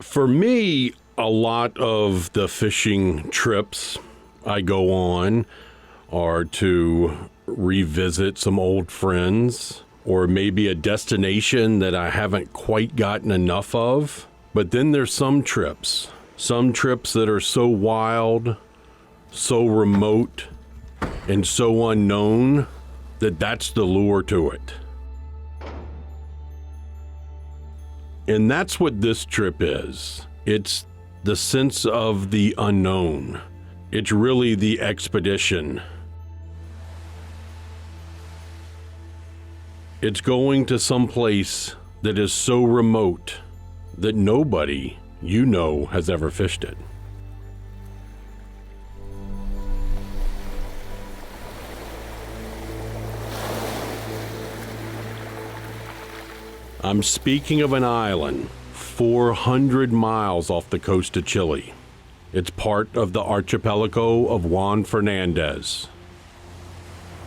For me, a lot of the fishing trips I go on are to revisit some old friends or maybe a destination that I haven't quite gotten enough of. But then there's some trips that are so wild, so remote, and so unknown that that's the lure to it. And that's what this trip is. It's the sense of the unknown. It's really the expedition. It's going to some place that is so remote that nobody you know has ever fished it. I'm speaking of an island 400 miles off the coast of Chile. It's part of the archipelago of Juan Fernandez,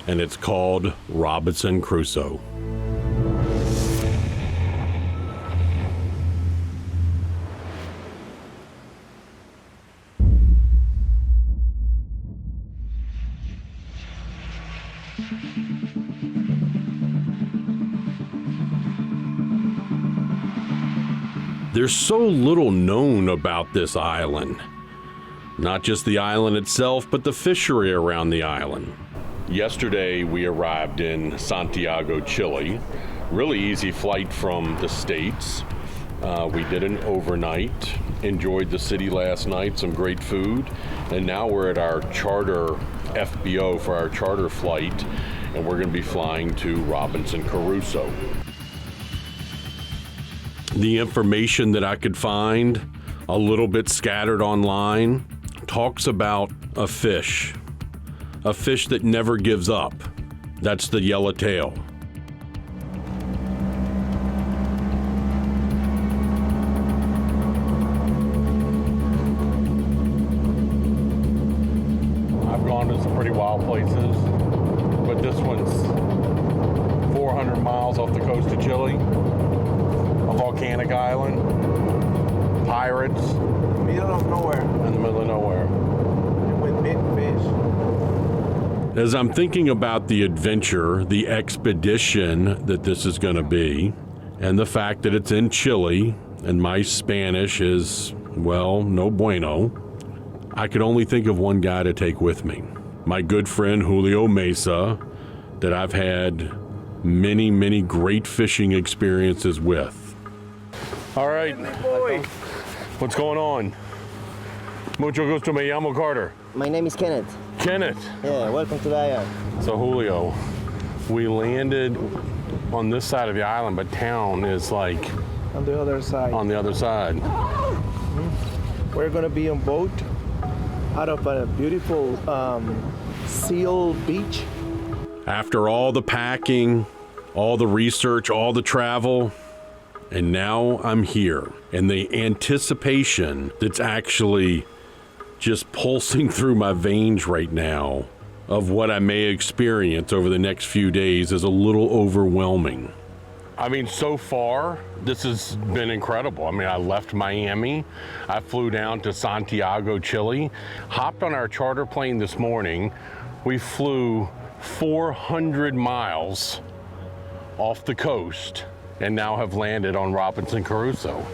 and it's called Robinson Crusoe. There's so little known about this island. Not just the island itself, but the fishery around the island. Yesterday, we arrived in Santiago, Chile. Really easy flight from the States. We did an overnight, enjoyed the city last night, some great food, and now we're at our charter FBO for our charter flight, and we're going to be flying to Robinson Crusoe. The information that I could find, a little bit scattered online, talks about a fish that never gives up. That's the yellowtail. I've gone to some pretty wild places, but this one's 400 miles off the coast of Chile. A volcanic island, pirates. Middle of nowhere. In the middle of nowhere. And with big fish. As I'm thinking about the adventure, the expedition that this is going to be, and the fact that it's in Chile, and my Spanish is, well, no bueno, I could only think of one guy to take with me. My good friend Julio Mesa, that I've had many, many great fishing experiences with. All right. Boy. What's going on? Mucho gusto, me llamo Carter. My name is Kenneth. Kenneth. Yeah, welcome to the island. So Julio, we landed on this side of the island, but town is like On the other side. on the other side. We're gonna be on boat out of a beautiful seal beach. After all the packing, all the research, all the travel, and now I'm here. And the anticipation that's actually just pulsing through my veins right now of what I may experience over the next few days is a little overwhelming. I mean, so far, this has been incredible. I mean, I left Miami, I flew down to Santiago, Chile, hopped on our charter plane this morning. We flew 400 miles off the coast and now have landed on Robinson Crusoe.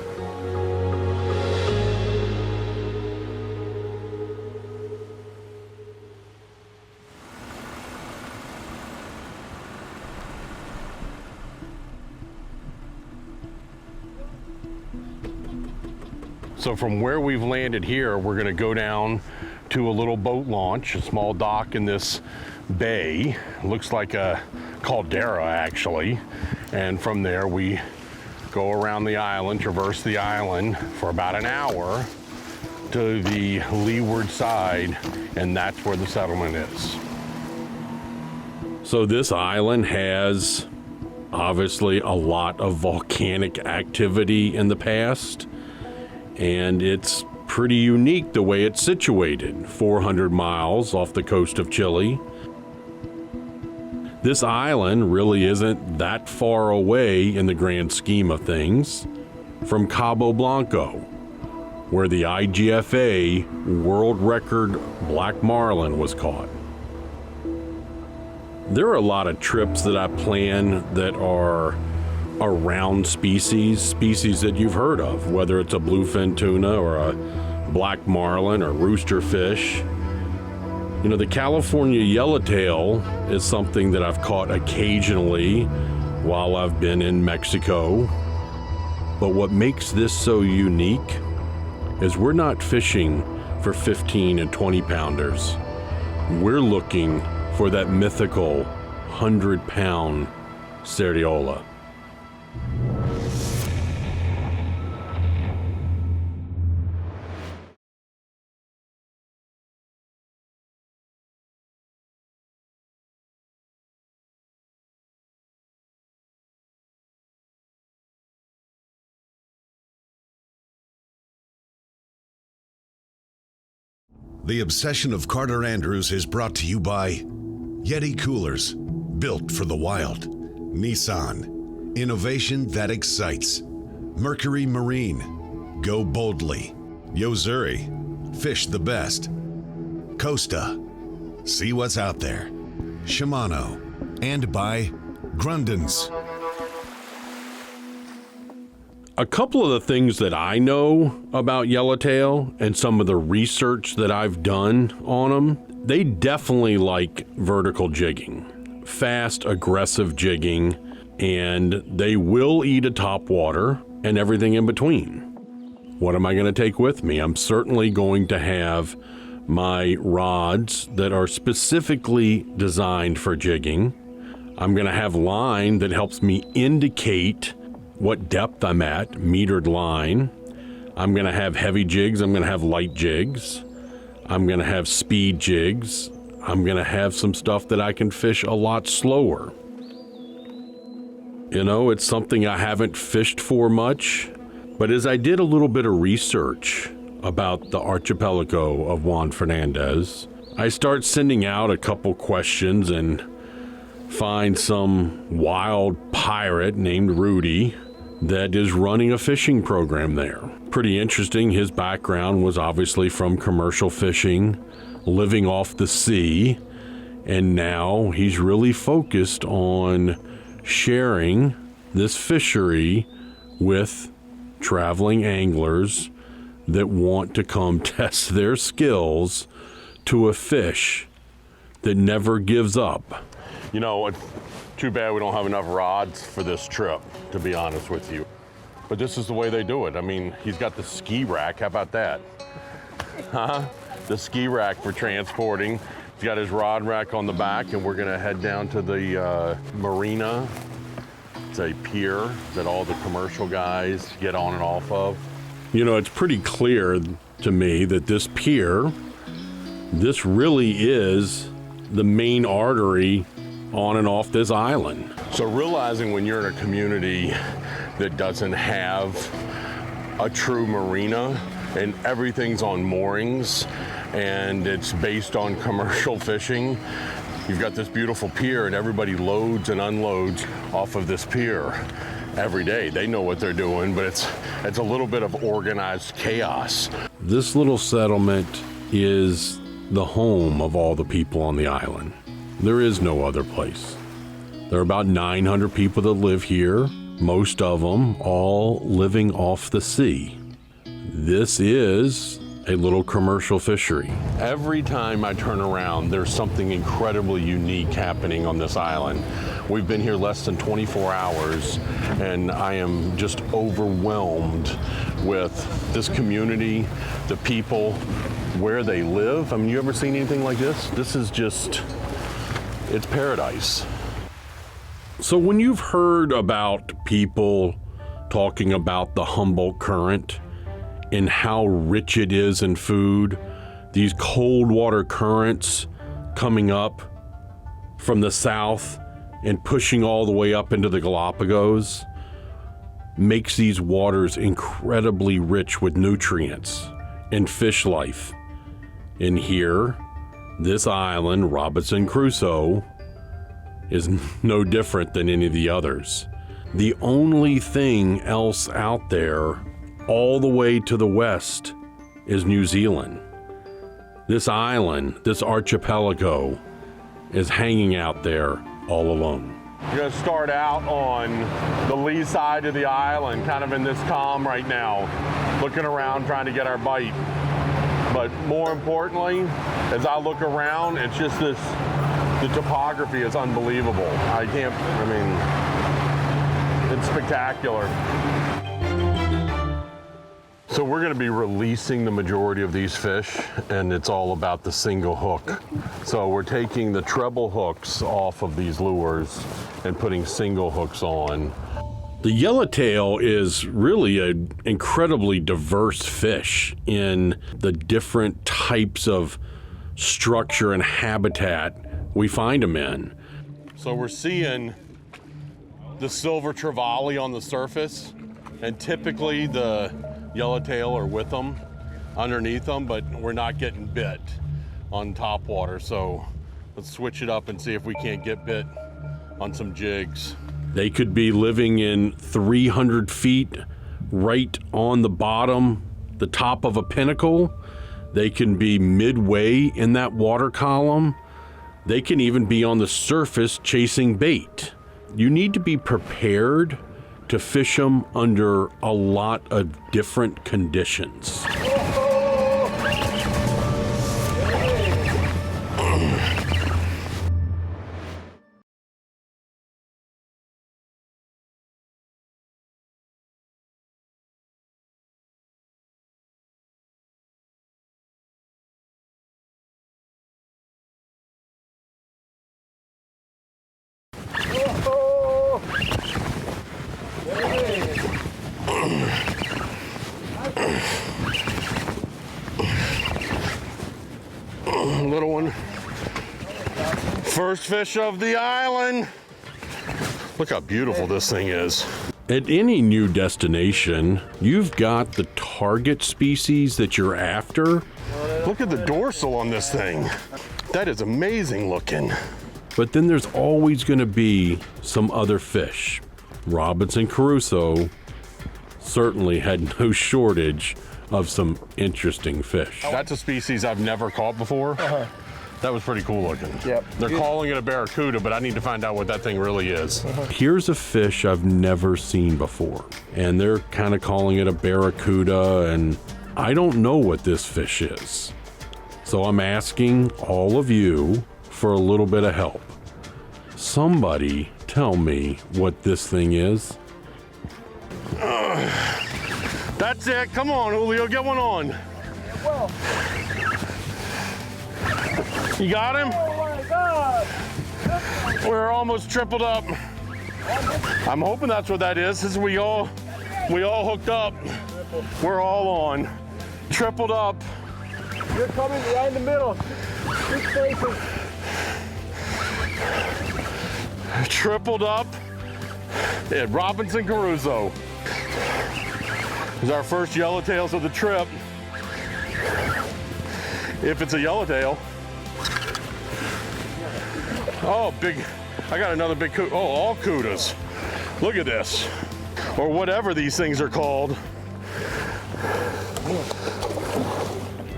So from where we've landed here, we're gonna go down to a little boat launch, a small dock in this bay. Looks like a caldera, actually. And from there, we go around the island, traverse the island for about an hour to the leeward side, and that's where the settlement is. So this island has obviously a lot of volcanic activity in the past, and it's pretty unique the way it's situated, 400 miles off the coast of Chile. This island really isn't that far away in the grand scheme of things from Cabo Blanco, where the IGFA world record black marlin was caught. There are a lot of trips that I plan that are around species that you've heard of, whether it's a bluefin tuna or a black marlin or rooster fish. You know, the California yellowtail is something that I've caught occasionally while I've been in Mexico. But what makes this so unique is we're not fishing for 15 and 20 pounders. We're looking for that mythical 100-pound Ceriola. The Obsession of Carter Andrews is brought to you by Yeti Coolers, built for the wild. Nissan, innovation that excites. Mercury Marine, go boldly. Yozuri, fish the best. Costa, see what's out there. Shimano, and by Grundens. A couple of the things that I know about yellowtail and some of the research that I've done on them, they definitely like vertical jigging, fast, aggressive jigging, and they will eat a topwater and everything in between. What am I going to take with me? I'm certainly going to have my rods that are specifically designed for jigging. I'm going to have line that helps me indicate what depth I'm at, metered line. I'm going to have heavy jigs. I'm going to have light jigs. I'm going to have speed jigs. I'm going to have some stuff that I can fish a lot slower. You know, it's something I haven't fished for much, but as I did a little bit of research about the archipelago of Juan Fernandez, I start sending out a couple questions and find some wild pirate named Rudy that is running a fishing program there. Pretty interesting. His background was obviously from commercial fishing, living off the sea, and now he's really focused on sharing this fishery with traveling anglers that want to come test their skills to a fish that never gives up. You know, it's too bad we don't have enough rods for this trip, to be honest with you. But this is the way they do it. I mean, he's got the ski rack. How about that? Huh? The ski rack for transporting. He's got his rod rack on the back, and we're gonna head down to the marina. It's a pier that all the commercial guys get on and off of. You know, it's pretty clear to me that this pier, this really is the main artery on and off this island. So realizing when you're in a community that doesn't have a true marina and everything's on moorings and it's based on commercial fishing, you've got this beautiful pier and everybody loads and unloads off of this pier every day. They know what they're doing, but it's a little bit of organized chaos. This little settlement is the home of all the people on the island. There is no other place. There are about 900 people that live here, most of them all living off the sea. This is a little commercial fishery. Every time I turn around, there's something incredibly unique happening on this island. We've been here less than 24 hours, and I am just overwhelmed with this community, the people, where they live. I mean, you ever seen anything like this? This is just, it's paradise. So when you've heard about people talking about the Humboldt Current and how rich it is in food, these cold water currents coming up from the south and pushing all the way up into the Galapagos makes these waters incredibly rich with nutrients and fish life. And here, this island, Robinson Crusoe, is no different than any of the others. The only thing else out there all the way to the west is New Zealand. This island, this archipelago, is hanging out there all alone. We're gonna start out on the lee side of the island, kind of in this calm right now, looking around, trying to get our bite. But more importantly, as I look around, it's just the topography is unbelievable. It's spectacular. So we're gonna be releasing the majority of these fish, and it's all about the single hook. So we're taking the treble hooks off of these lures and putting single hooks on. The yellowtail is really an incredibly diverse fish in the different types of structure and habitat we find them in. So we're seeing the silver trevally on the surface, and typically the yellowtail are with them, underneath them, but we're not getting bit on top water. So let's switch it up and see if we can't get bit on some jigs. They could be living in 300 feet right on the bottom, the top of a pinnacle. They can be midway in that water column. They can even be on the surface chasing bait. You need to be prepared to fish them under a lot of different conditions. Little one. First fish of the island. Look how beautiful this thing is. At any new destination, you've got the target species that you're after. Look at the dorsal on this thing. That is amazing looking. But then there's always going to be some other fish. Robinson Crusoe certainly had no shortage of some interesting fish. That's a species I've never caught before. That was pretty cool looking. Yep. They're calling it a barracuda, but I need to find out what that thing really is. Here's a fish I've never seen before, and they're kind of calling it a barracuda, and I don't know what this fish is. So I'm asking all of you for a little bit of help. Somebody tell me what this thing is. That's it. Come on, Julio, get one on. You got him? Oh my God! We're almost tripled up. I'm hoping that's what that is. Since we all hooked up. We're all on. Tripled up. You're coming right in the middle. Big spaces. Tripled up at Robinson Crusoe. This is our first yellowtails of the trip. If it's a yellowtail. Oh, big, I got another big cuda. Oh, all cudas. Look at this. Or whatever these things are called.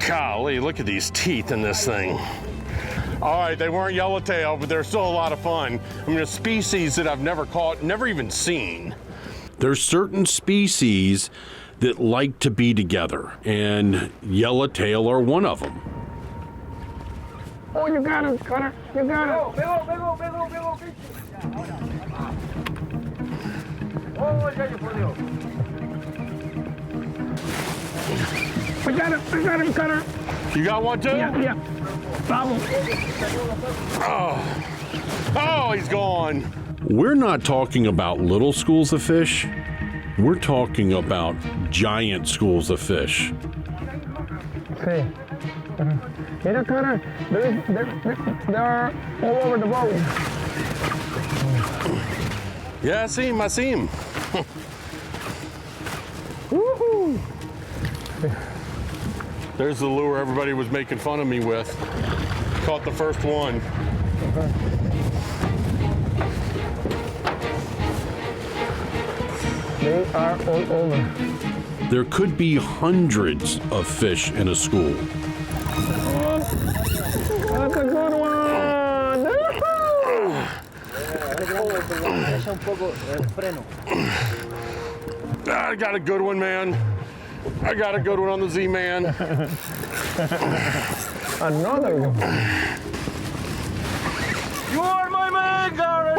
Golly, look at these teeth in this thing. All right, they weren't yellowtail, but they're still a lot of fun. I mean, a species that I've never caught, never even seen. There's certain species that like to be together, and yellowtail are one of them. Oh, you got it, Cutter. You got it. I got him, Cutter. You got one too? Yeah. Bravo. Oh, he's gone. We're not talking about little schools of fish. We're talking about giant schools of fish. Okay. Mira, Cutter. They're all over the boat. Yeah, I see him. Woohoo! There's the lure everybody was making fun of me with. Caught the first one. They are all over. there could be hundreds of fish in a school. That's a good one! I got a good one, man. I got a good one on the Z-Man. Another one. You are my man, Garrett!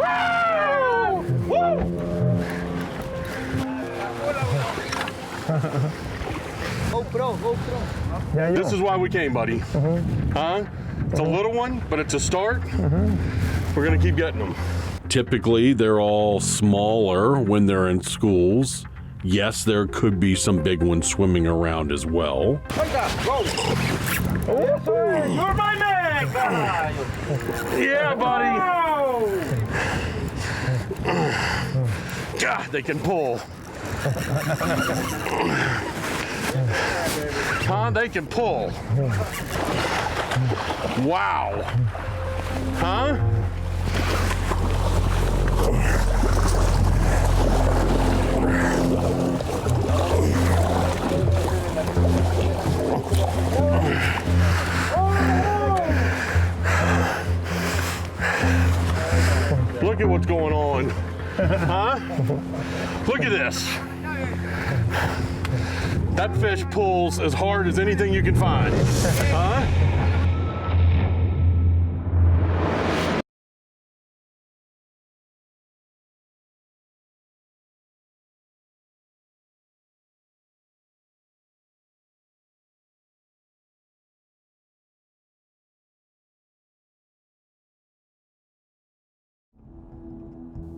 Yeah, This is why we came, buddy. Huh? It's a little one, but it's a start. We're gonna keep getting them. Typically, they're all smaller when they're in schools. Yes, there could be some big ones swimming around as well. You're my man, Garrett! Yeah, buddy. God, they can pull. Huh? They can pull. Wow. Huh? Look at what's going on. Huh? Look at this. That fish pulls as hard as anything you can find. Huh?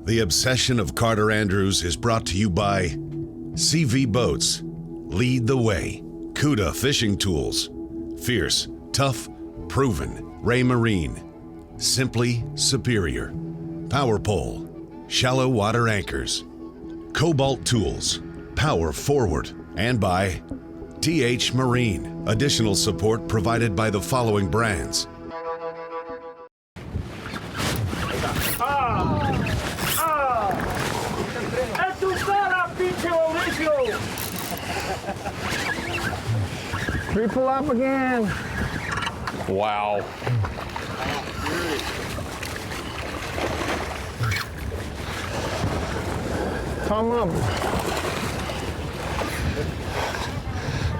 The obsession of Carter Andrews is brought to you by CV Boats, Lead the Way, Cuda Fishing Tools, Fierce, Tough, Proven, Ray Marine, Simply Superior, Power Pole, Shallow Water Anchors, Cobalt Tools, Power Forward, and by TH Marine. Additional support provided by the following brands: Triple up again. Wow. Come up.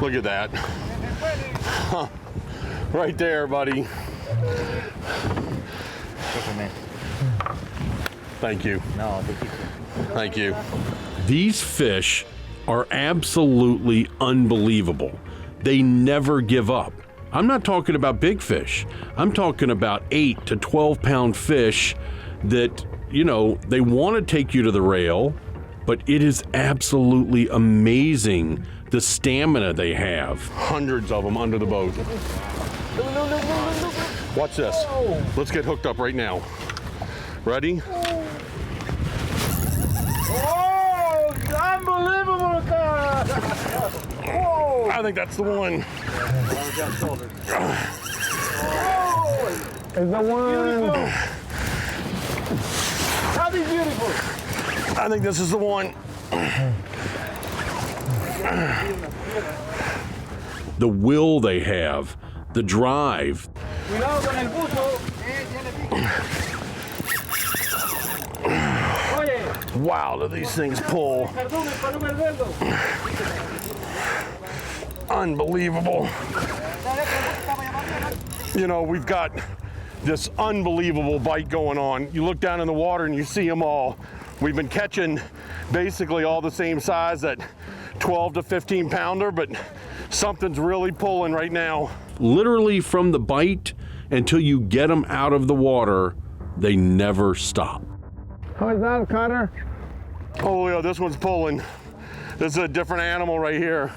Look at that. Huh. Right there, buddy. Thank you. No, Thank you. These fish are absolutely unbelievable. They never give up. I'm not talking about big fish. I'm talking about 8 to 12 pound fish that, you know, they want to take you to the rail, but it is absolutely amazing the stamina they have. Hundreds of them under the boat. Watch this. Let's get hooked up right now. Ready? Oh, unbelievable, Garrett! Whoa! I think that's the one. Is the one. That is beautiful. I think this is the one. The will they have, the drive. Cuidado con el buzo. Oye, Wow, do these things pull. perdón, para no perderlo. Unbelievable. You know, we've got this unbelievable bite going on. You look down in the water and you see them all. We've been catching basically all the same size, that 12 to 15 pounder, but something's really pulling right now. Literally from the bite until you get them out of the water, they never stop. How is that, Carter? Oh yeah, this one's pulling. This is a different animal right here.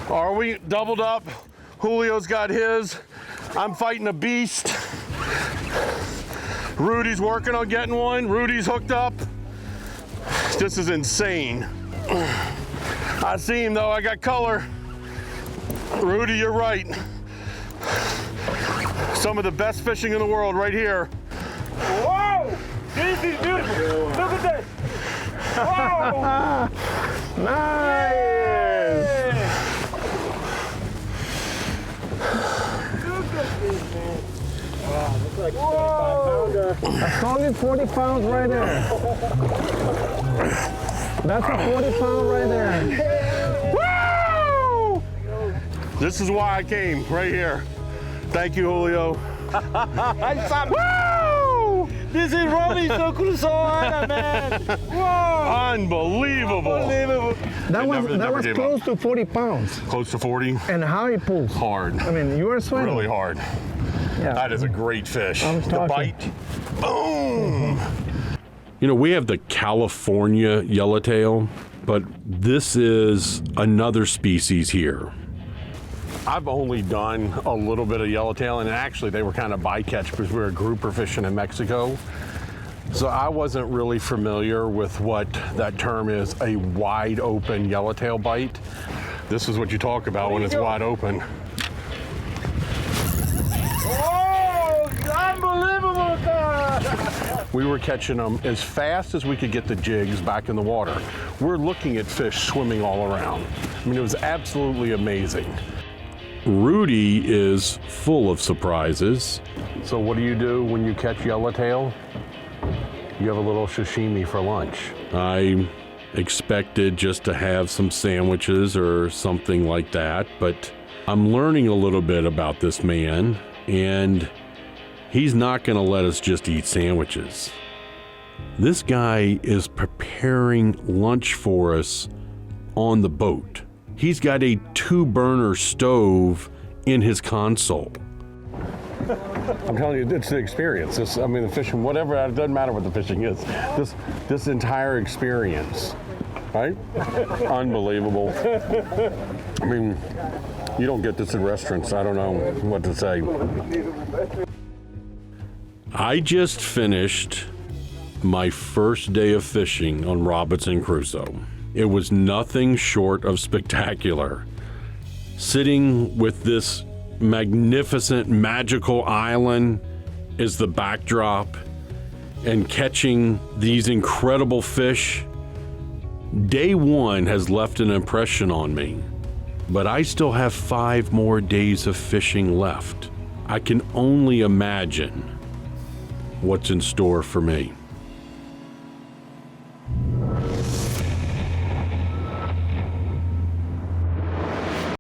Are we doubled up? Julio's got his. I'm fighting a beast. Rudy's working on getting one. Rudy's hooked up. This is insane. I see him though, I got color. Rudy, you're right. Some of the best fishing in the world right here. Whoa! This is beautiful. Look at this. Wow! Nice! That's only 40 pounds right there. That's a 40 pound right there. Woo! This is why I came right here. Thank you, Julio. Woo! This is Robinson Crusoe Island, man. Whoa! Unbelievable. That never was gave close up. to 40 pounds. Close to 40. And how it pulls. Hard. I mean, you are sweating. Really hard. Yeah. That is a great fish. I was The talking. bite. Boom. You know, we have the California yellowtail, but this is another species here. I've only done a little bit of yellowtail, and actually they were kind of bycatch because we were grouper fishing in Mexico. So I wasn't really familiar with what that term is, a wide open yellowtail bite. This is what you talk about when it's wide open. Oh, unbelievable, God. We were catching them as fast as we could get the jigs back in the water. We're looking at fish swimming all around. I mean, it was absolutely amazing. Rudy is full of surprises. So what do you do when you catch yellowtail? You have a little sashimi for lunch. I expected just to have some sandwiches or something like that, but I'm learning a little bit about this man, and he's not gonna let us just eat sandwiches. This guy is preparing lunch for us on the boat. He's got a 2-burner stove in his console. I'm telling you, it's the experience. The fishing, whatever, it doesn't matter what the fishing is. This entire experience, right? Unbelievable. I mean, you don't get this in restaurants. I don't know what to say. I just finished my first day of fishing on Robinson Crusoe. It was nothing short of spectacular. Sitting with this magnificent, magical island as the backdrop and catching these incredible fish. Day one has left an impression on me, but I still have 5 more days of fishing left. I can only imagine what's in store for me.